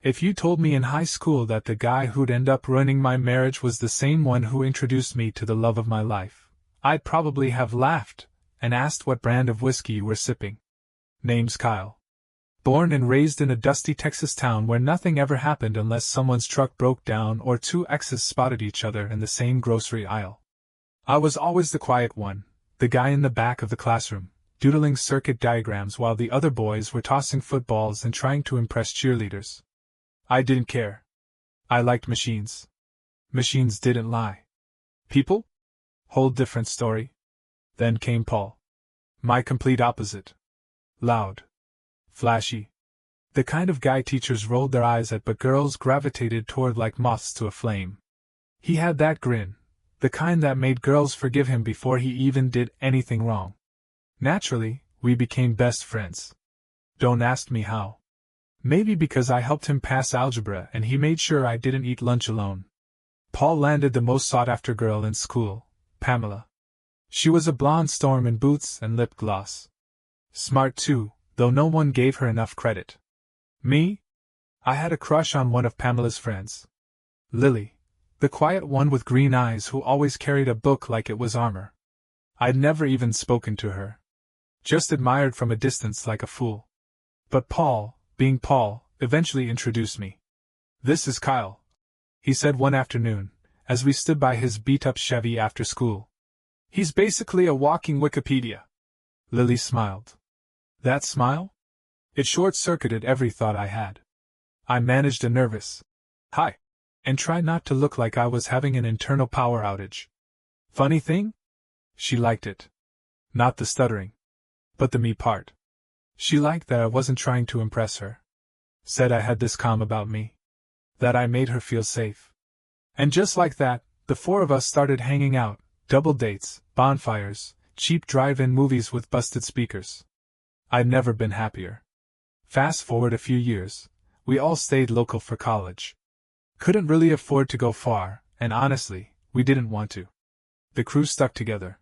If you told me in high school that the guy who'd end up ruining my marriage was the same one who introduced me to the love of my life, I'd probably have laughed and asked what brand of whiskey you were sipping. Name's Kyle. Born and raised in a dusty Texas town where nothing ever happened unless someone's truck broke down or two exes spotted each other in the same grocery aisle. I was always the quiet one, the guy in the back of the classroom, doodling circuit diagrams while the other boys were tossing footballs and trying to impress cheerleaders. I didn't care. I liked machines. Machines didn't lie. People? Whole different story. Then came Paul. My complete opposite. Loud. Flashy. The kind of guy teachers rolled their eyes at but girls gravitated toward like moths to a flame. He had that grin, the kind that made girls forgive him before he even did anything wrong. Naturally, we became best friends. Don't ask me how. Maybe because I helped him pass algebra and he made sure I didn't eat lunch alone. Paul landed the most sought-after girl in school, Pamela. She was a blonde storm in boots and lip gloss. Smart too, though no one gave her enough credit. Me? I had a crush on one of Pamela's friends. Lili, the quiet one with green eyes who always carried a book like it was armor. I'd never even spoken to her. Just admired from a distance like a fool. But Paul, being Paul, eventually introduced me. This is Kyle, he said one afternoon, as we stood by his beat-up Chevy after school. He's basically a walking Wikipedia. Lili smiled. That smile? It short-circuited every thought I had. I managed a nervous hi, and tried not to look like I was having an internal power outage. Funny thing? She liked it. Not the stuttering. But the me part. She liked that I wasn't trying to impress her. Said I had this calm about me. That I made her feel safe. And just like that, the four of us started hanging out, double dates, bonfires, cheap drive-in movies with busted speakers. I'd never been happier. Fast forward a few years, we all stayed local for college. Couldn't really afford to go far, and honestly, we didn't want to. The crew stuck together.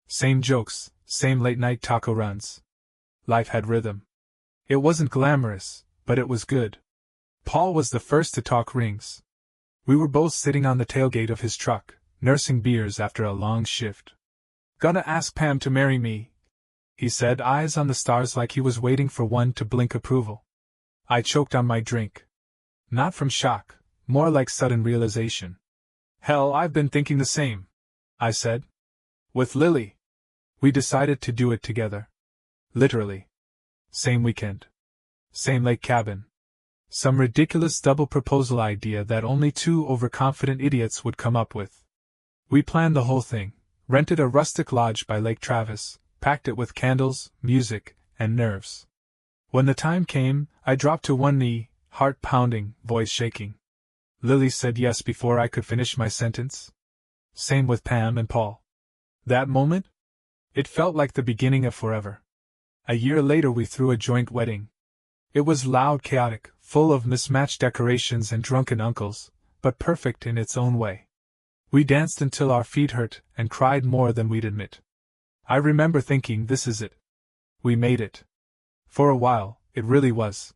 Same jokes, same late-night taco runs. Life had rhythm. It wasn't glamorous, but it was good. Paul was the first to talk rings. We were both sitting on the tailgate of his truck, nursing beers after a long shift. Gonna ask Pam to marry me, he said, eyes on the stars like he was waiting for one to blink approval. I choked on my drink. Not from shock, more like sudden realization. Hell, I've been thinking the same, I said. With Lili. We decided to do it together. Literally. Same weekend. Same lake cabin. Some ridiculous double proposal idea that only two overconfident idiots would come up with. We planned the whole thing, rented a rustic lodge by Lake Travis, packed it with candles, music, and nerves. When the time came, I dropped to one knee, heart pounding, voice shaking. Lili said yes before I could finish my sentence. Same with Pam and Paul. That moment? It felt like the beginning of forever. A year later we threw a joint wedding. It was loud, chaotic, full of mismatched decorations and drunken uncles, but perfect in its own way. We danced until our feet hurt and cried more than we'd admit. I remember thinking, this is it. We made it. For a while, it really was.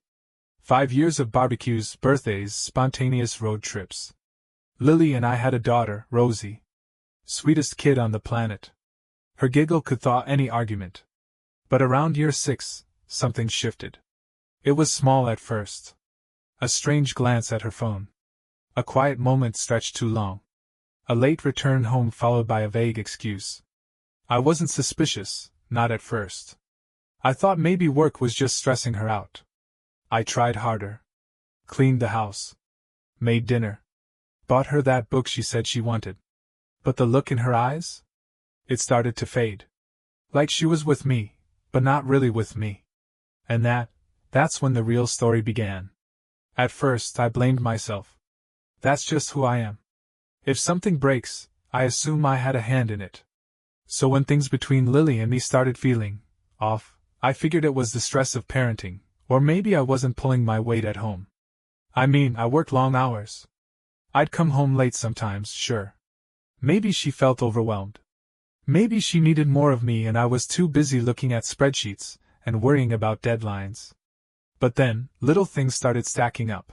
5 years of barbecues, birthdays, spontaneous road trips. Lili and I had a daughter, Rosie. Sweetest kid on the planet. Her giggle could thaw any argument. But around year 6, something shifted. It was small at first. A strange glance at her phone. A quiet moment stretched too long. A late return home followed by a vague excuse. I wasn't suspicious, not at first. I thought maybe work was just stressing her out. I tried harder. Cleaned the house. Made dinner. Bought her that book she said she wanted. But the look in her eyes? It started to fade. Like she was with me, but not really with me. And that's when the real story began. At first I blamed myself. That's just who I am. If something breaks, I assume I had a hand in it. So when things between Lili and me started feeling off, I figured it was the stress of parenting, or maybe I wasn't pulling my weight at home. I mean, I worked long hours. I'd come home late sometimes, sure. Maybe she felt overwhelmed. Maybe she needed more of me and I was too busy looking at spreadsheets and worrying about deadlines. But then, little things started stacking up.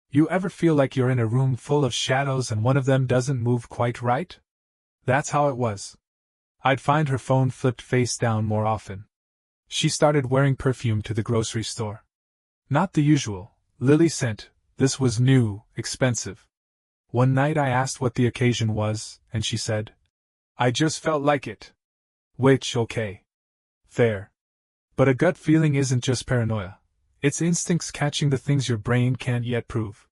You ever feel like you're in a room full of shadows and one of them doesn't move quite right? That's how it was. I'd find her phone flipped face down more often. She started wearing perfume to the grocery store. Not the usual Lili scent, this was new, expensive. One night I asked what the occasion was, and she said, "I just felt like it." Which, okay. Fair. But a gut feeling isn't just paranoia. It's instincts catching the things your brain can't yet prove.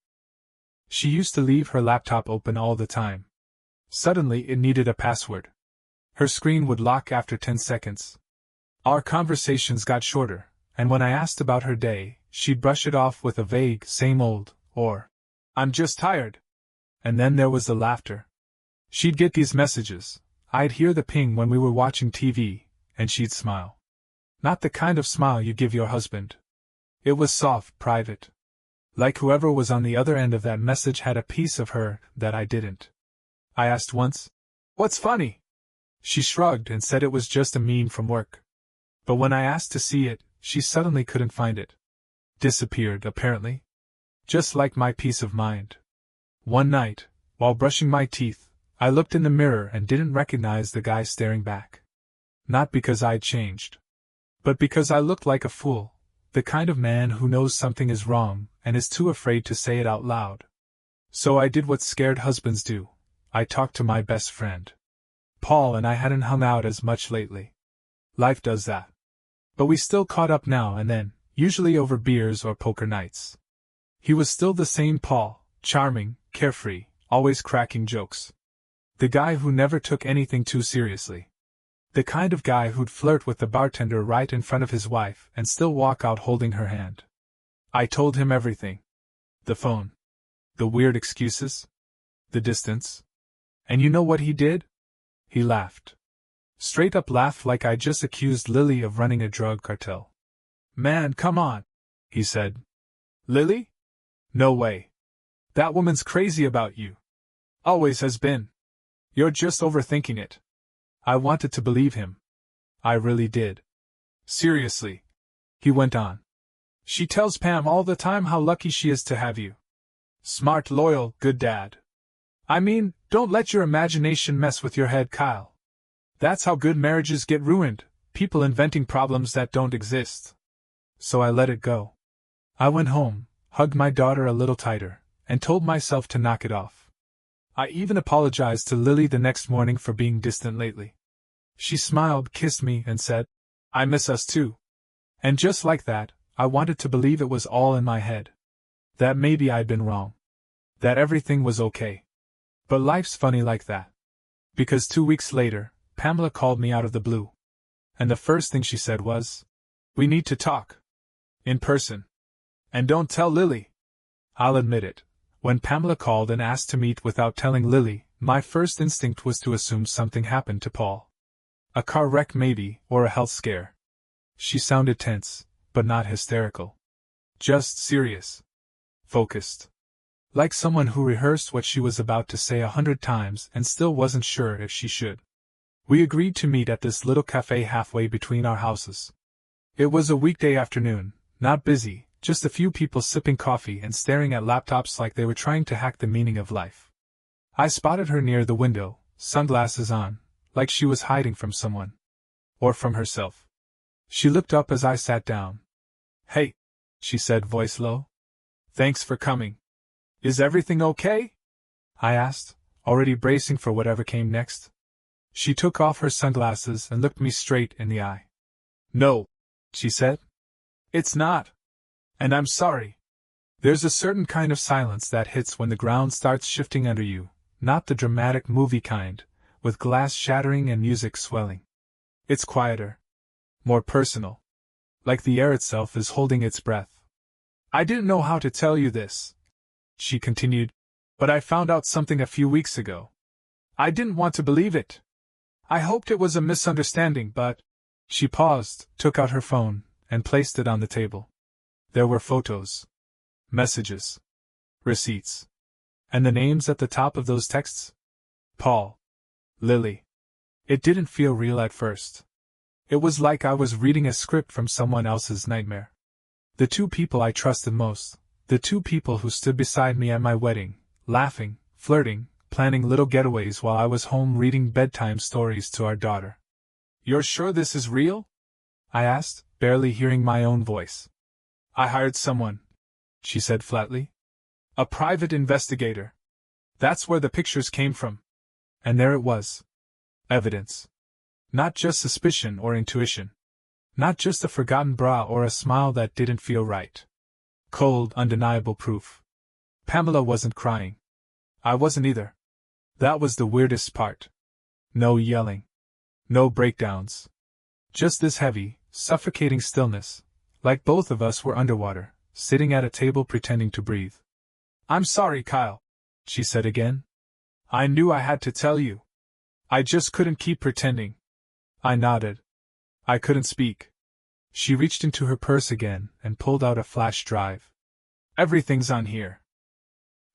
She used to leave her laptop open all the time. Suddenly it needed a password. Her screen would lock after 10 seconds. Our conversations got shorter, and when I asked about her day, she'd brush it off with a vague, same old, or, "I'm just tired." And then there was the laughter. She'd get these messages. I'd hear the ping when we were watching TV, and she'd smile. Not the kind of smile you give your husband. It was soft, private. Like whoever was on the other end of that message had a piece of her that I didn't. I asked once, "What's funny?" She shrugged and said it was just a meme from work. But when I asked to see it, she suddenly couldn't find it. Disappeared, apparently. Just like my peace of mind. One night, while brushing my teeth, I looked in the mirror and didn't recognize the guy staring back. Not because I'd changed. But because I looked like a fool, the kind of man who knows something is wrong and is too afraid to say it out loud. So I did what scared husbands do. I talked to my best friend. Paul and I hadn't hung out as much lately. Life does that. But we still caught up now and then, usually over beers or poker nights. He was still the same Paul, charming, carefree, always cracking jokes. The guy who never took anything too seriously. The kind of guy who'd flirt with the bartender right in front of his wife and still walk out holding her hand. I told him everything. The phone. The weird excuses. The distance. And you know what he did? He laughed. Straight up laughed like I just accused Lili of running a drug cartel. "Man, come on," he said. "Lili? No way. That woman's crazy about you. Always has been. You're just overthinking it." I wanted to believe him. I really did. "Seriously," he went on. "She tells Pam all the time how lucky she is to have you. Smart, loyal, good dad. I mean, don't let your imagination mess with your head, Kyle. That's how good marriages get ruined, people inventing problems that don't exist." So I let it go. I went home, hugged my daughter a little tighter, and told myself to knock it off. I even apologized to Lili the next morning for being distant lately. She smiled, kissed me, and said, "I miss us too." And just like that, I wanted to believe it was all in my head. That maybe I'd been wrong. That everything was okay. But life's funny like that. Because 2 weeks later, Pamela called me out of the blue. And the first thing she said was, "We need to talk. In person. And don't tell Lili." I'll admit it. When Pamela called and asked to meet without telling Lili, my first instinct was to assume something happened to Paul. A car wreck maybe, or a health scare. She sounded tense, but not hysterical. Just serious. Focused. Like someone who rehearsed what she was about to say 100 times and still wasn't sure if she should. We agreed to meet at this little cafe halfway between our houses. It was a weekday afternoon, not busy. Just a few people sipping coffee and staring at laptops like they were trying to hack the meaning of life. I spotted her near the window, sunglasses on, like she was hiding from someone. Or from herself. She looked up as I sat down. "Hey," she said, voice low. "Thanks for coming. Is everything okay?" I asked, already bracing for whatever came next. She took off her sunglasses and looked me straight in the eye. "No," she said. "It's not. And I'm sorry." There's a certain kind of silence that hits when the ground starts shifting under you, not the dramatic movie kind, with glass shattering and music swelling. It's quieter. More personal. Like the air itself is holding its breath. "I didn't know how to tell you this," she continued, "but I found out something a few weeks ago. I didn't want to believe it. I hoped it was a misunderstanding, but—" She paused, took out her phone, and placed it on the table. There were photos. Messages. Receipts. And the names at the top of those texts? Paul. Lili. It didn't feel real at first. It was like I was reading a script from someone else's nightmare. The two people I trusted most, The two people who stood beside me at my wedding, laughing, flirting, planning little getaways while I was home reading bedtime stories to our daughter. "You're sure this is real?" I asked, barely hearing my own voice. "I hired someone," she said flatly. "A private investigator. That's where the pictures came from." And there it was. Evidence. Not just suspicion or intuition. Not just a forgotten bra or a smile that didn't feel right. Cold, undeniable proof. Pamela wasn't crying. I wasn't either. That was the weirdest part. No yelling. No breakdowns. Just this heavy, suffocating stillness, like both of us were underwater, sitting at a table pretending to breathe. "I'm sorry, Kyle," she said again. "I knew I had to tell you. I just couldn't keep pretending." I nodded. I couldn't speak. She reached into her purse again and pulled out a flash drive. "Everything's on here.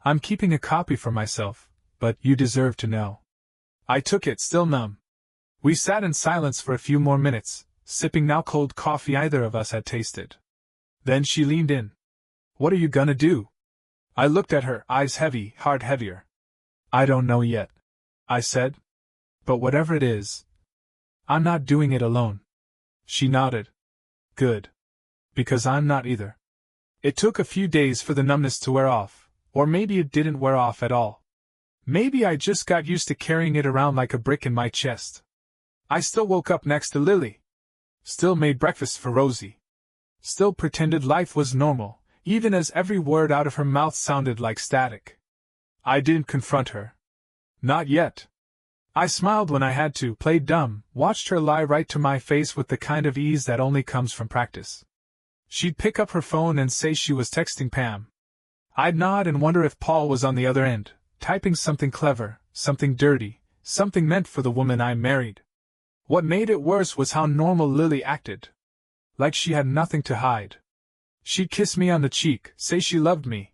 I'm keeping a copy for myself, but you deserve to know." I took it, still numb. We sat in silence for a few more minutes, sipping now cold coffee either of us had tasted. Then she leaned in. "What are you gonna do?" I looked at her, eyes heavy, heart heavier. "I don't know yet," I said. "But whatever it is, I'm not doing it alone." She nodded. "Good. Because I'm not either." It took a few days for the numbness to wear off, or maybe it didn't wear off at all. Maybe I just got used to carrying it around like a brick in my chest. I still woke up next to Lili. Still made breakfast for Rosie. Still pretended life was normal, even as every word out of her mouth sounded like static. I didn't confront her. Not yet. I smiled when I had to, played dumb, watched her lie right to my face with the kind of ease that only comes from practice. She'd pick up her phone and say she was texting Pam. I'd nod and wonder if Paul was on the other end, typing something clever, something dirty, something meant for the woman I married. What made it worse was how normal Lili acted. Like she had nothing to hide. She'd kiss me on the cheek, say she loved me.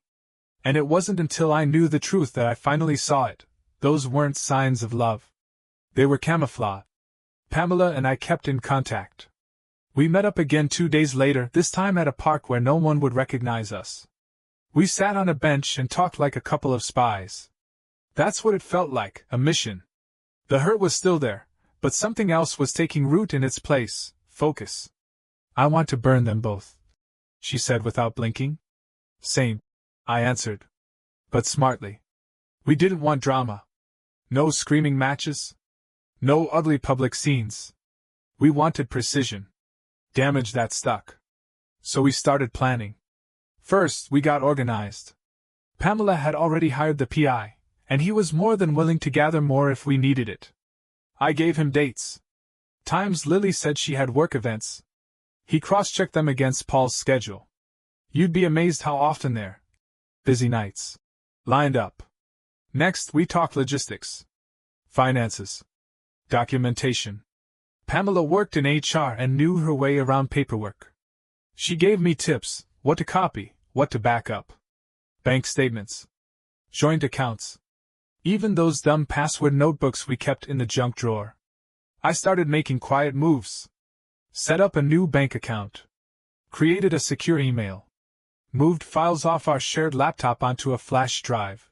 And it wasn't until I knew the truth that I finally saw it. Those weren't signs of love. They were camouflage. Pamela and I kept in contact. We met up again 2 days later, this time at a park where no one would recognize us. We sat on a bench and talked like a couple of spies. That's what it felt like, a mission. The hurt was still there, but something else was taking root in its place, focus. "I want to burn them both," she said without blinking. "Same," I answered. But smartly. We didn't want drama. No screaming matches. No ugly public scenes. We wanted precision. Damage that stuck. So we started planning. First, we got organized. Pamela had already hired the PI, and he was more than willing to gather more if we needed it. I gave him dates. Times Lili said she had work events. He cross-checked them against Paul's schedule. You'd be amazed how often their busy nights lined up. Next, we talked logistics. Finances. Documentation. Pamela worked in HR and knew her way around paperwork. She gave me tips, what to copy, what to back up. Bank statements. Joint accounts. Even those dumb password notebooks we kept in the junk drawer. I started making quiet moves. Set up a new bank account. Created a secure email. Moved files off our shared laptop onto a flash drive.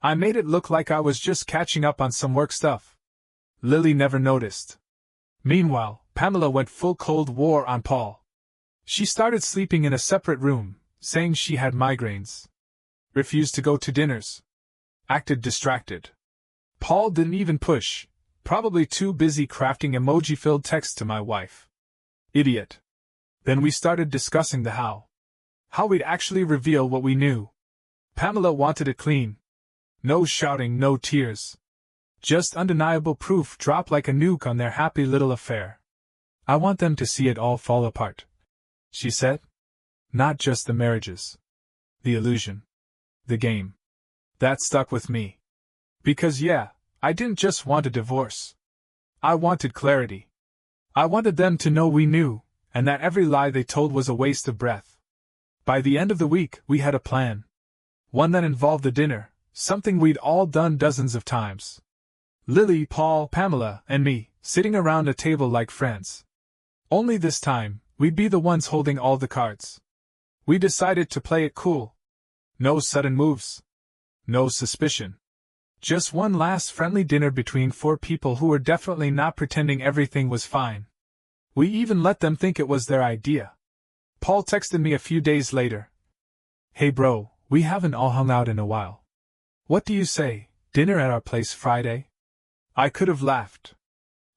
I made it look like I was just catching up on some work stuff. Lili never noticed. Meanwhile, Pamela went full Cold War on Paul. She started sleeping in a separate room, saying she had migraines. Refused to go to dinners. Acted distracted. Paul didn't even push, probably too busy crafting emoji-filled texts to my wife. Idiot. Then we started discussing the how. How we'd actually reveal what we knew. Pamela wanted it clean. No shouting, no tears. Just undeniable proof dropped like a nuke on their happy little affair. "I want them to see it all fall apart," she said. "Not just the marriages. The illusion. The game." That stuck with me. Because yeah, I didn't just want a divorce. I wanted clarity. I wanted them to know we knew, and that every lie they told was a waste of breath. By the end of the week, we had a plan. One that involved the dinner, something we'd all done dozens of times. Lili, Paul, Pamela, and me, sitting around a table like friends. Only this time, we'd be the ones holding all the cards. We decided to play it cool, No sudden moves. No suspicion. Just one last friendly dinner between four people who were definitely not pretending everything was fine. We even let them think it was their idea. Paul texted me a few days later. Hey bro, we haven't all hung out in a while. What do you say, dinner at our place Friday? I could have laughed.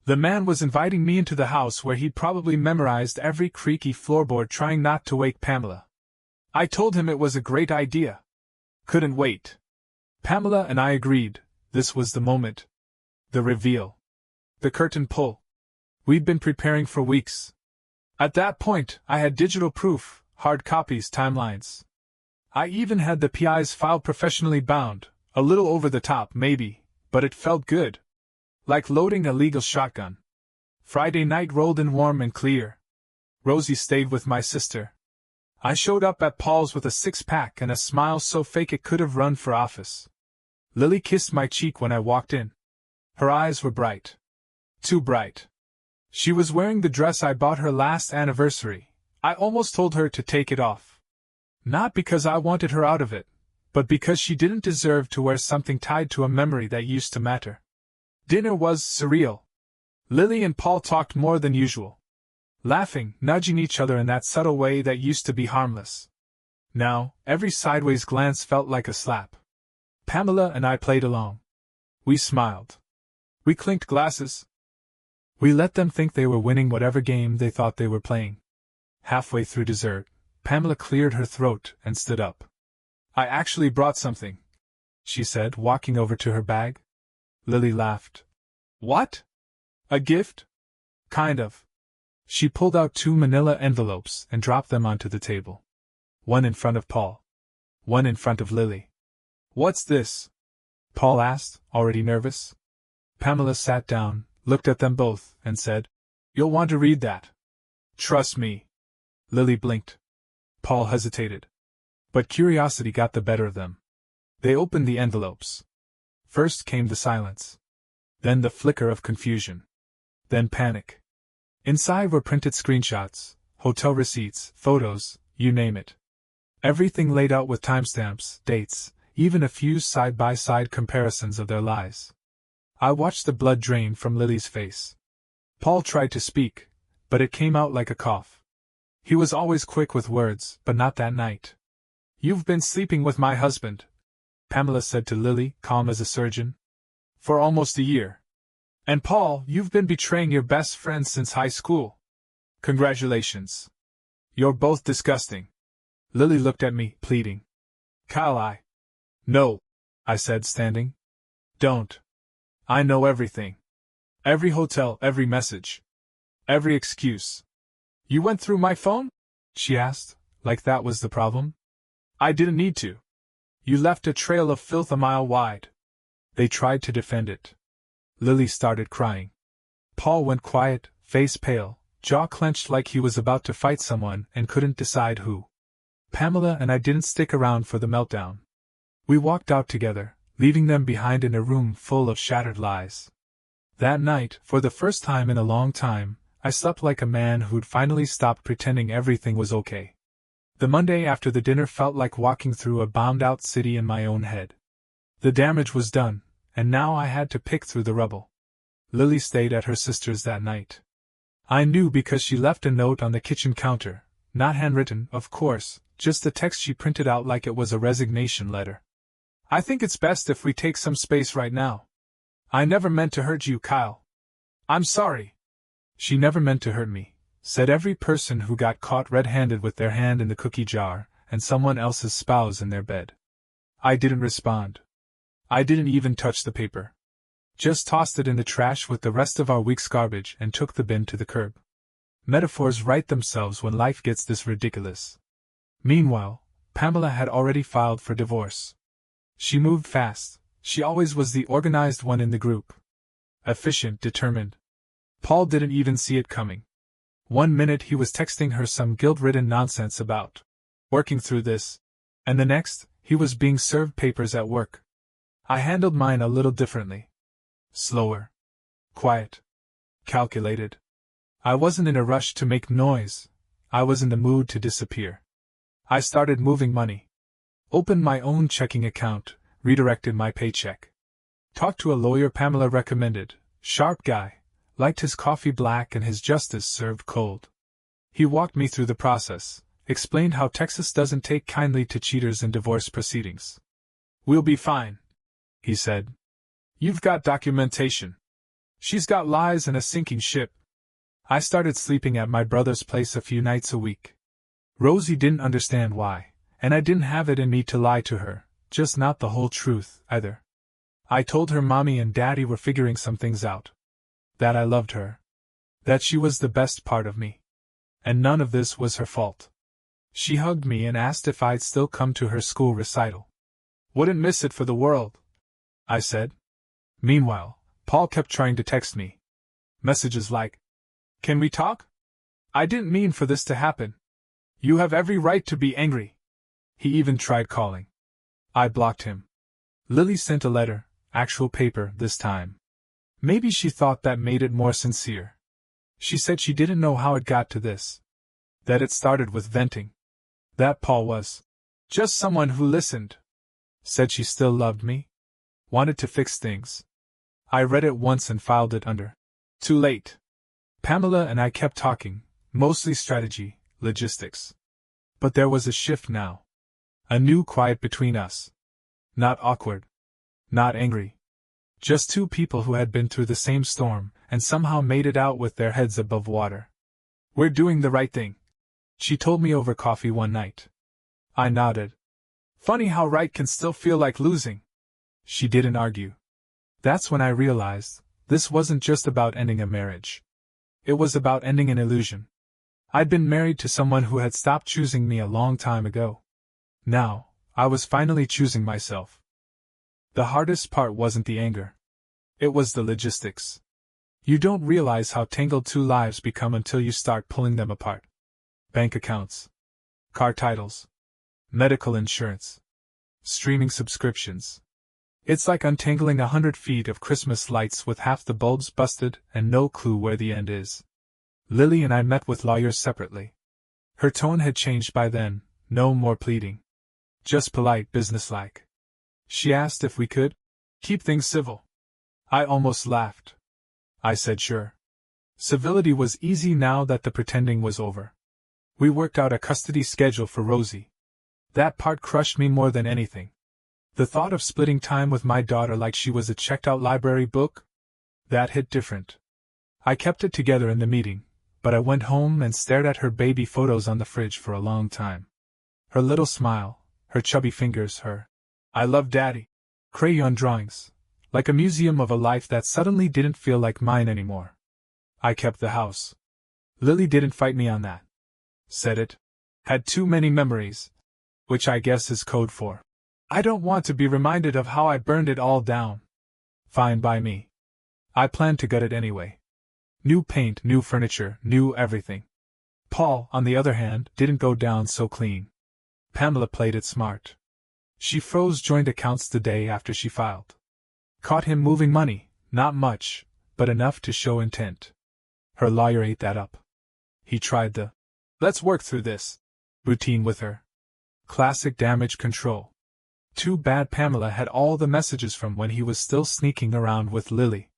The man was inviting me into the house where he'd probably memorized every creaky floorboard trying not to wake Pamela. I told him it was a great idea. Couldn't wait. Pamela and I agreed. This was the moment. The reveal. The curtain pull. We'd been preparing for weeks. At that point, I had digital proof, hard copies, timelines. I even had the PI's file professionally bound, a little over the top maybe, but it felt good. Like loading a legal shotgun. Friday night rolled in warm and clear. Rosie stayed with my sister. I showed up at Paul's with a six-pack and a smile so fake it could have run for office. Lili kissed my cheek when I walked in. Her eyes were bright. Too bright. She was wearing the dress I bought her last anniversary. I almost told her to take it off. Not because I wanted her out of it, but because she didn't deserve to wear something tied to a memory that used to matter. Dinner was surreal. Lili and Paul talked more than usual. Laughing, nudging each other in that subtle way that used to be harmless. Now, every sideways glance felt like a slap. Pamela and I played along. We smiled. We clinked glasses. We let them think they were winning whatever game they thought they were playing. Halfway through dessert, Pamela cleared her throat and stood up. I actually brought something, she said, walking over to her bag. Lili laughed. What? A gift? Kind of. She pulled out 2 manila envelopes and dropped them onto the table. One in front of Paul. One in front of Lili. What's this? Paul asked, already nervous. Pamela sat down, looked at them both, and said, You'll want to read that. Trust me. Lili blinked. Paul hesitated. But curiosity got the better of them. They opened the envelopes. First came the silence. Then the flicker of confusion. Then panic. Inside were printed screenshots, hotel receipts, photos, you name it. Everything laid out with timestamps, dates, even a few side-by-side comparisons of their lives. I watched the blood drain from Lili's face. Paul tried to speak, but it came out like a cough. He was always quick with words, but not that night. You've been sleeping with my husband, Pamela said to Lili, calm as a surgeon. For almost a year. And Paul, you've been betraying your best friend since high school. Congratulations. You're both disgusting. Lili looked at me, pleading. Kyle, No, I said, standing. Don't. I know everything. Every hotel, every message. Every excuse. You went through my phone? She asked, like that was the problem. I didn't need to. You left a trail of filth a mile wide. They tried to defend it. Lili started crying. Paul went quiet, face pale, jaw clenched like he was about to fight someone and couldn't decide who. Pamela and I didn't stick around for the meltdown. We walked out together, leaving them behind in a room full of shattered lies. That night, for the first time in a long time, I slept like a man who'd finally stopped pretending everything was okay. The Monday after the dinner felt like walking through a bombed-out city in my own head. The damage was done, and now I had to pick through the rubble. Lili stayed at her sister's that night. I knew because she left a note on the kitchen counter, not handwritten, of course, just a text she printed out like it was a resignation letter. I think it's best if we take some space right now. I never meant to hurt you, Kyle. I'm sorry. She never meant to hurt me, said every person who got caught red-handed with their hand in the cookie jar and someone else's spouse in their bed. I didn't respond. I didn't even touch the paper. Just tossed it in the trash with the rest of our week's garbage and took the bin to the curb. Metaphors write themselves when life gets this ridiculous. Meanwhile, Pamela had already filed for divorce. She moved fast. She always was the organized one in the group. Efficient, determined. Paul didn't even see it coming. One minute he was texting her some guilt-ridden nonsense about working through this, and the next, he was being served papers at work. I handled mine a little differently. Slower. Quiet. Calculated. I wasn't in a rush to make noise. I was in the mood to disappear. I started moving money. Opened my own checking account, redirected my paycheck. Talked to a lawyer Pamela recommended, sharp guy, liked his coffee black and his justice served cold. He walked me through the process, explained how Texas doesn't take kindly to cheaters in divorce proceedings. We'll be fine, he said. You've got documentation. She's got lies and a sinking ship. I started sleeping at my brother's place a few nights a week. Rosie didn't understand why, and I didn't have it in me to lie to her, just not the whole truth, either. I told her Mommy and Daddy were figuring some things out. That I loved her. That she was the best part of me. And none of this was her fault. She hugged me and asked if I'd still come to her school recital. Wouldn't miss it for the world, I said. Meanwhile, Paul kept trying to text me. Messages like, "Can we talk? I didn't mean for this to happen. You have every right to be angry." He even tried calling. I blocked him. Lili sent a letter, actual paper this time. Maybe she thought that made it more sincere. She said she didn't know how it got to this. That it started with venting. That Paul was just someone who listened. Said she still loved me. Wanted to fix things. I read it once and filed it under. Too late. Pamela and I kept talking, mostly strategy, logistics. But there was a shift now. A new quiet between us. Not awkward. Not angry. Just two people who had been through the same storm and somehow made it out with their heads above water. We're doing the right thing, she told me over coffee one night. I nodded. Funny how right can still feel like losing. She didn't argue. That's when I realized this wasn't just about ending a marriage. It was about ending an illusion. I'd been married to someone who had stopped choosing me a long time ago. Now, I was finally choosing myself. The hardest part wasn't the anger. It was the logistics. You don't realize how tangled two lives become until you start pulling them apart. Bank accounts. Car titles. Medical insurance. Streaming subscriptions. It's like untangling 100 feet of Christmas lights with half the bulbs busted and no clue where the end is. Lili and I met with lawyers separately. Her tone had changed by then, no more pleading. Just polite, businesslike. She asked if we could keep things civil. I almost laughed. I said sure. Civility was easy now that the pretending was over. We worked out a custody schedule for Rosie. That part crushed me more than anything. The thought of splitting time with my daughter like she was a checked-out library book? That hit different. I kept it together in the meeting, but I went home and stared at her baby photos on the fridge for a long time. Her little smile, her chubby fingers, her "I love Daddy" crayon drawings, like a museum of a life that suddenly didn't feel like mine anymore. I kept the house. Lili didn't fight me on that. Said it had too many memories, which I guess is code for I don't want to be reminded of how I burned it all down. Fine by me. I planned to gut it anyway. New paint, new furniture, new everything. Paul, on the other hand, didn't go down so clean. Pamela played it smart. She froze joint accounts the day after she filed. Caught him moving money, not much, but enough to show intent. Her lawyer ate that up. He tried the "let's work through this" routine with her. Classic damage control. Too bad Pamela had all the messages from when he was still sneaking around with Lili.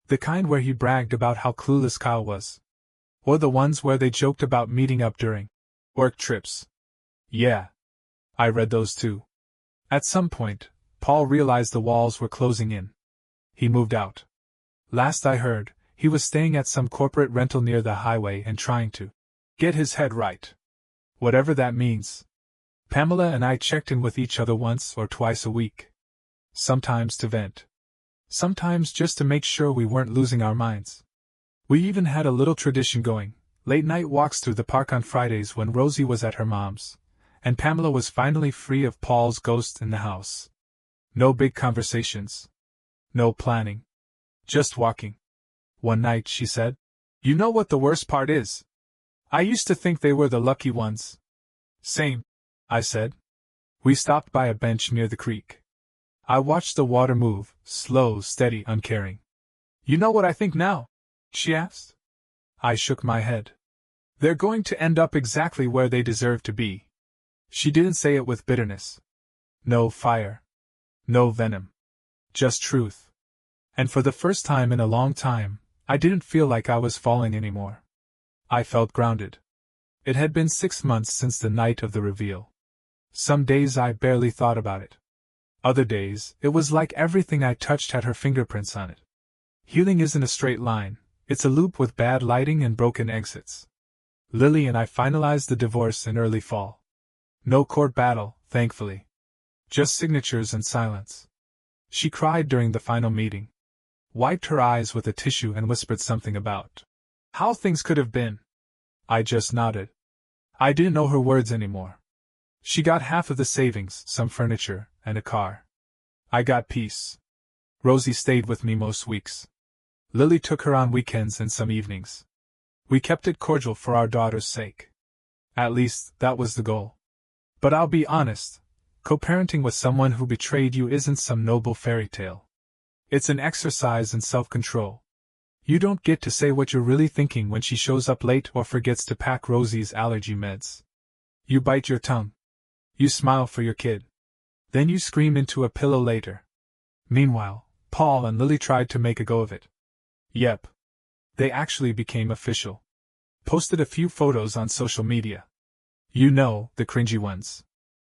The kind where he bragged about how clueless Kyle was. Or the ones where they joked about meeting up during work trips. Yeah. I read those too. At some point, Paul realized the walls were closing in. He moved out. Last I heard, he was staying at some corporate rental near the highway and trying to get his head right. Whatever that means. Pamela and I checked in with each other once or twice a week. Sometimes to vent. Sometimes just to make sure we weren't losing our minds. We even had a little tradition going, late-night walks through the park on Fridays when Rosie was at her mom's, and Pamela was finally free of Paul's ghost in the house. No big conversations. No planning. Just walking. One night she said, "You know what the worst part is? I used to think they were the lucky ones." "Same," I said. We stopped by a bench near the creek. I watched the water move, slow, steady, uncaring. "You know what I think now?" she asked. I shook my head. "They're going to end up exactly where they deserve to be." She didn't say it with bitterness. No fire. No venom. Just truth. And for the first time in a long time, I didn't feel like I was falling anymore. I felt grounded. It had been 6 months since the night of the reveal. Some days I barely thought about it. Other days, it was like everything I touched had her fingerprints on it. Healing isn't a straight line, it's a loop with bad lighting and broken exits. Lili and I finalized the divorce in early fall. No court battle, thankfully. Just signatures and silence. She cried during the final meeting. Wiped her eyes with a tissue and whispered something about how things could have been. I just nodded. I didn't know her words anymore. She got half of the savings, some furniture, and a car. I got peace. Rosie stayed with me most weeks. Lili took her on weekends and some evenings. We kept it cordial for our daughter's sake. At least, that was the goal. But I'll be honest, co-parenting with someone who betrayed you isn't some noble fairy tale. It's an exercise in self-control. You don't get to say what you're really thinking when she shows up late or forgets to pack Rosie's allergy meds. You bite your tongue. You smile for your kid. Then you scream into a pillow later. Meanwhile, Paul and Lili tried to make a go of it. Yep. They actually became official. Posted a few photos on social media. You know, the cringy ones.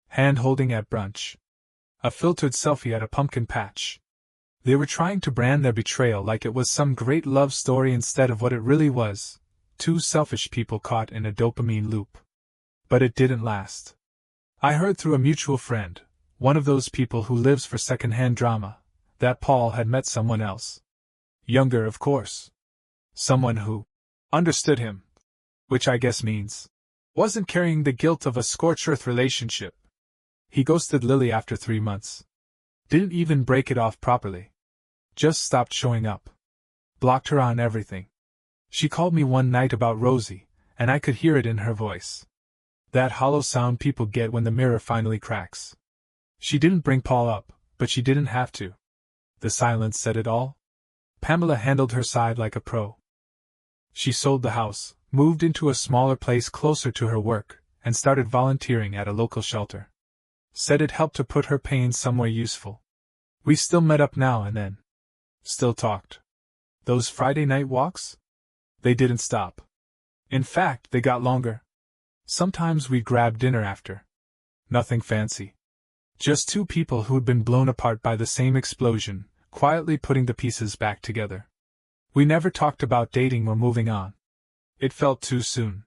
Hand-holding at brunch. A filtered selfie at a pumpkin patch. They were trying to brand their betrayal like it was some great love story instead of what it really was, two selfish people caught in a dopamine loop. But it didn't last. I heard through a mutual friend, one of those people who lives for second-hand drama, that Paul had met someone else. Younger, of course. Someone who understood him, which I guess means wasn't carrying the guilt of a scorched-earth relationship. He ghosted Lili after 3 months. Didn't even break it off properly. Just stopped showing up. Blocked her on everything. She called me one night about Rosie, and I could hear it in her voice. That hollow sound people get when the mirror finally cracks. She didn't bring Paul up, but she didn't have to. The silence said it all. Pamela handled her side like a pro. She sold the house, moved into a smaller place closer to her work, and started volunteering at a local shelter. Said it helped to put her pain somewhere useful. We still met up now and then. Still talked. Those Friday night walks? They didn't stop. In fact, they got longer. Sometimes we'd grab dinner after. Nothing fancy. Just two people who'd been blown apart by the same explosion, quietly putting the pieces back together. We never talked about dating or moving on. It felt too soon.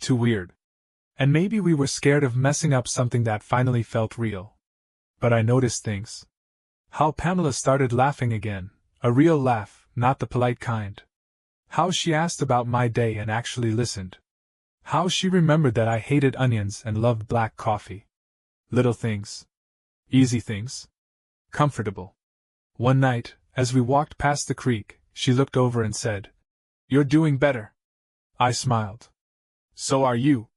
Too weird. And maybe we were scared of messing up something that finally felt real. But I noticed things. How Pamela started laughing again, a real laugh, not the polite kind. How she asked about my day and actually listened. How she remembered that I hated onions and loved black coffee. Little things. Easy things. Comfortable. One night, as we walked past the creek, she looked over and said, "You're doing better." I smiled. "So are you."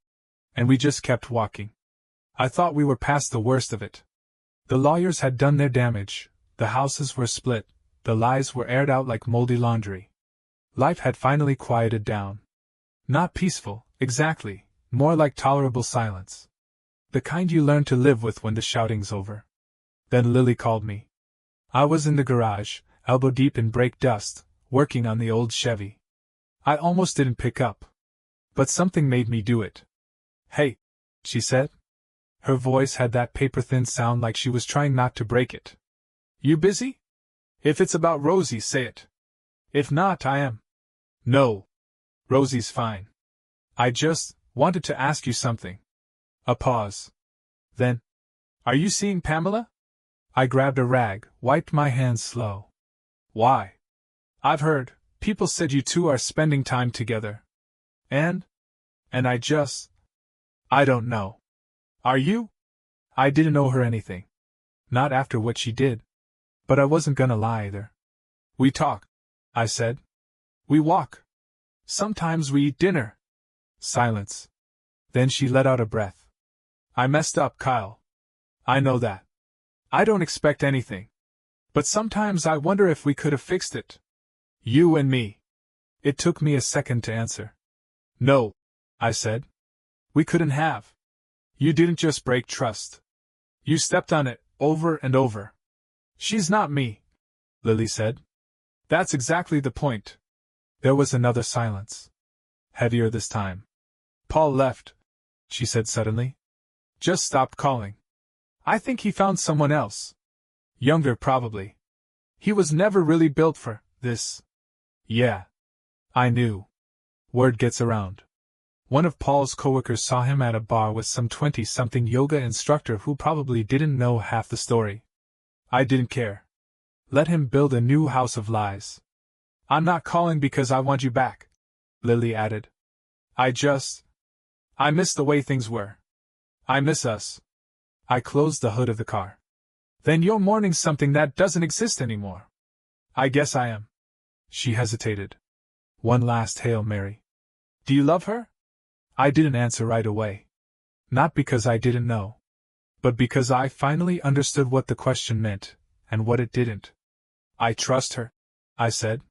And we just kept walking. I thought we were past the worst of it. The lawyers had done their damage, the houses were split, the lies were aired out like moldy laundry. Life had finally quieted down. Not peaceful, exactly, more like tolerable silence. The kind you learn to live with when the shouting's over. Then Lili called me. I was in the garage, elbow deep in brake dust, working on the old Chevy. I almost didn't pick up. But something made me do it. "Hey," she said. Her voice had that paper-thin sound like she was trying not to break it. "You busy? If it's about Rosie, say it. If not, I am." "No. Rosie's fine. I just wanted to ask you something." A pause. Then, "Are you seeing Pamela?" I grabbed a rag, wiped my hands slow. "Why?" "I've heard, people said you two are spending time together. And I don't know. Are you?" I didn't owe her anything. Not after what she did. But I wasn't gonna lie either. "We talk," I said. "We walk. Sometimes we eat dinner." Silence. Then she let out a breath. "I messed up, Kyle. I know that. I don't expect anything. But sometimes I wonder if we could have fixed it. You and me." It took me a second to answer. "No," I said. "We couldn't have. You didn't just break trust. You stepped on it, over and over. She's not me, Lili said. That's exactly the point. There was another silence. Heavier this time. Paul left, she said suddenly. Just stopped calling. I think he found someone else. Younger, probably. He was never really built for this. Yeah. I knew. Word gets around. One of Paul's coworkers saw him at a bar with some 20-something yoga instructor who probably didn't know half the story. I didn't care. Let him build a new house of lies. I'm not calling because I want you back, Lili added. I miss the way things were. I miss us. I closed the hood of the car. Then you're mourning something that doesn't exist anymore. I guess I am. She hesitated. One last Hail Mary. Do you love her? I didn't answer right away. Not because I didn't know. But because I finally understood what the question meant, and what it didn't. I trust her, I said.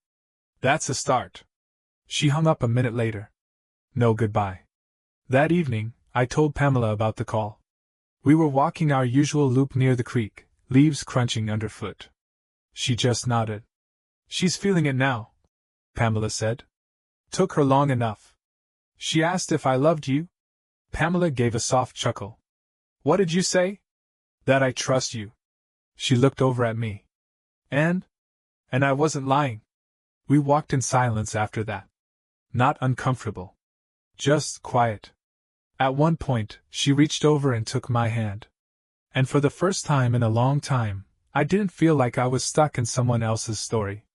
That's a start. She hung up a minute later. No goodbye. That evening, I told Pamela about the call. We were walking our usual loop near the creek, leaves crunching underfoot. She just nodded. She's feeling it now, Pamela said. Took her long enough. She asked if I loved you. Pamela gave a soft chuckle. What did you say? That I trust you. She looked over at me. And I wasn't lying. We walked in silence after that. Not uncomfortable. Just quiet. At one point, she reached over and took my hand. And for the first time in a long time, I didn't feel like I was stuck in someone else's story.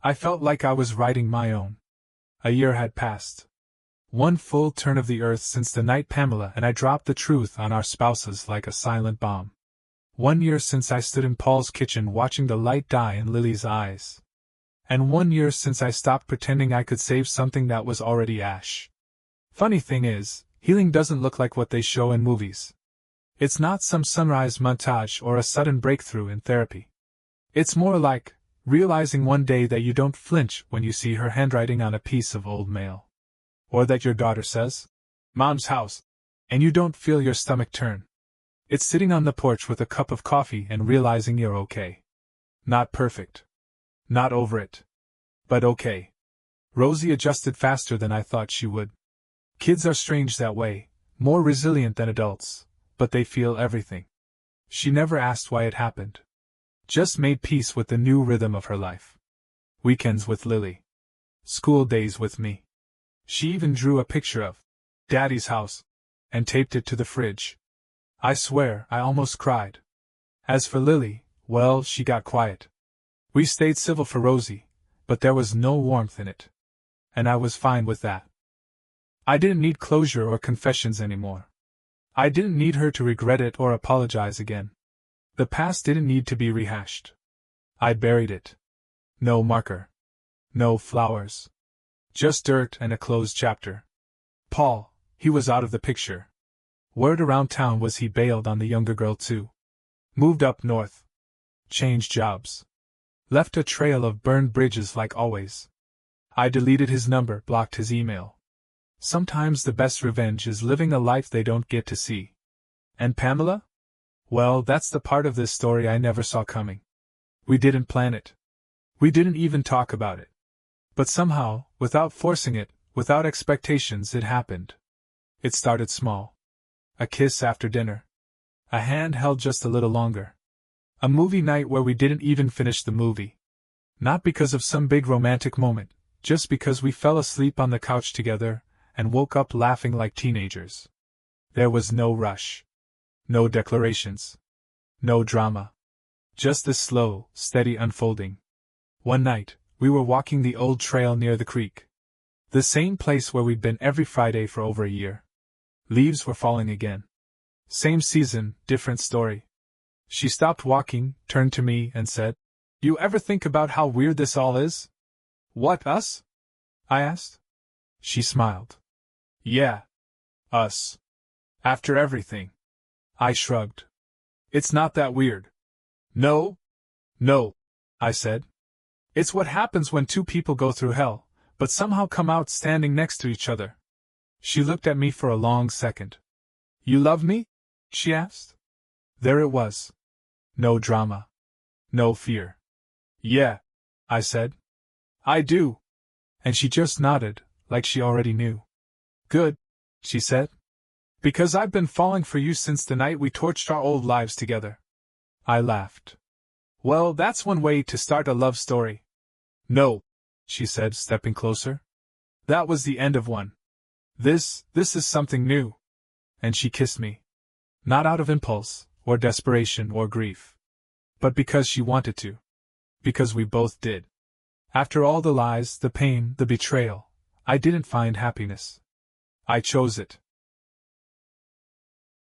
I felt like I was writing my own. A year had passed. One full turn of the earth since the night Pamela and I dropped the truth on our spouses like a silent bomb. 1 year since I stood in Paul's kitchen watching the light die in Lili's eyes. And 1 year since I stopped pretending I could save something that was already ash. Funny thing is, healing doesn't look like what they show in movies. It's not some sunrise montage or a sudden breakthrough in therapy. It's more like realizing one day that you don't flinch when you see her handwriting on a piece of old mail. Or that your daughter says, "Mom's house," and you don't feel your stomach turn. It's sitting on the porch with a cup of coffee and realizing you're okay. Not perfect. Not over it. But okay. Rosie adjusted faster than I thought she would. Kids are strange that way, more resilient than adults, but they feel everything. She never asked why it happened. Just made peace with the new rhythm of her life. Weekends with Lili. School days with me. She even drew a picture of Daddy's house and taped it to the fridge. I swear, I almost cried. As for Lili, well, she got quiet. We stayed civil for Rosie, but there was no warmth in it. And I was fine with that. I didn't need closure or confessions anymore. I didn't need her to regret it or apologize again. The past didn't need to be rehashed. I buried it. No marker. No flowers. Just dirt and a closed chapter. Paul, he was out of the picture. Word around town was he bailed on the younger girl too. Moved up north. Changed jobs. Left a trail of burned bridges like always. I deleted his number, blocked his email. Sometimes the best revenge is living a life they don't get to see. And Pamela? Well, that's the part of this story I never saw coming. We didn't plan it. We didn't even talk about it. But somehow, without forcing it, without expectations, it happened. It started small. A kiss after dinner. A hand held just a little longer. A movie night where we didn't even finish the movie. Not because of some big romantic moment, just because we fell asleep on the couch together, and woke up laughing like teenagers. There was no rush. No declarations. No drama. Just this slow, steady unfolding. One night, we were walking the old trail near the creek. The same place where we'd been every Friday for over a year. Leaves were falling again. Same season, different story. She stopped walking, turned to me, and said, "You ever think about how weird this all is?" "What, us?" I asked. She smiled. "Yeah. Us. After everything." I shrugged. "It's not that weird." No, I said. "It's what happens when two people go through hell, but somehow come out standing next to each other." She looked at me for a long second. "You love me?" she asked. There it was. No drama. No fear. Yeah, I said. I do. And she just nodded, like she already knew. Good, she said. Because I've been falling for you since the night we torched our old lives together. I laughed. Well, that's one way to start a love story. No, she said, stepping closer. That was the end of one. This is something new. And she kissed me. Not out of impulse, or desperation, or grief. But because she wanted to. Because we both did. After all the lies, the pain, the betrayal, I didn't find happiness. I chose it.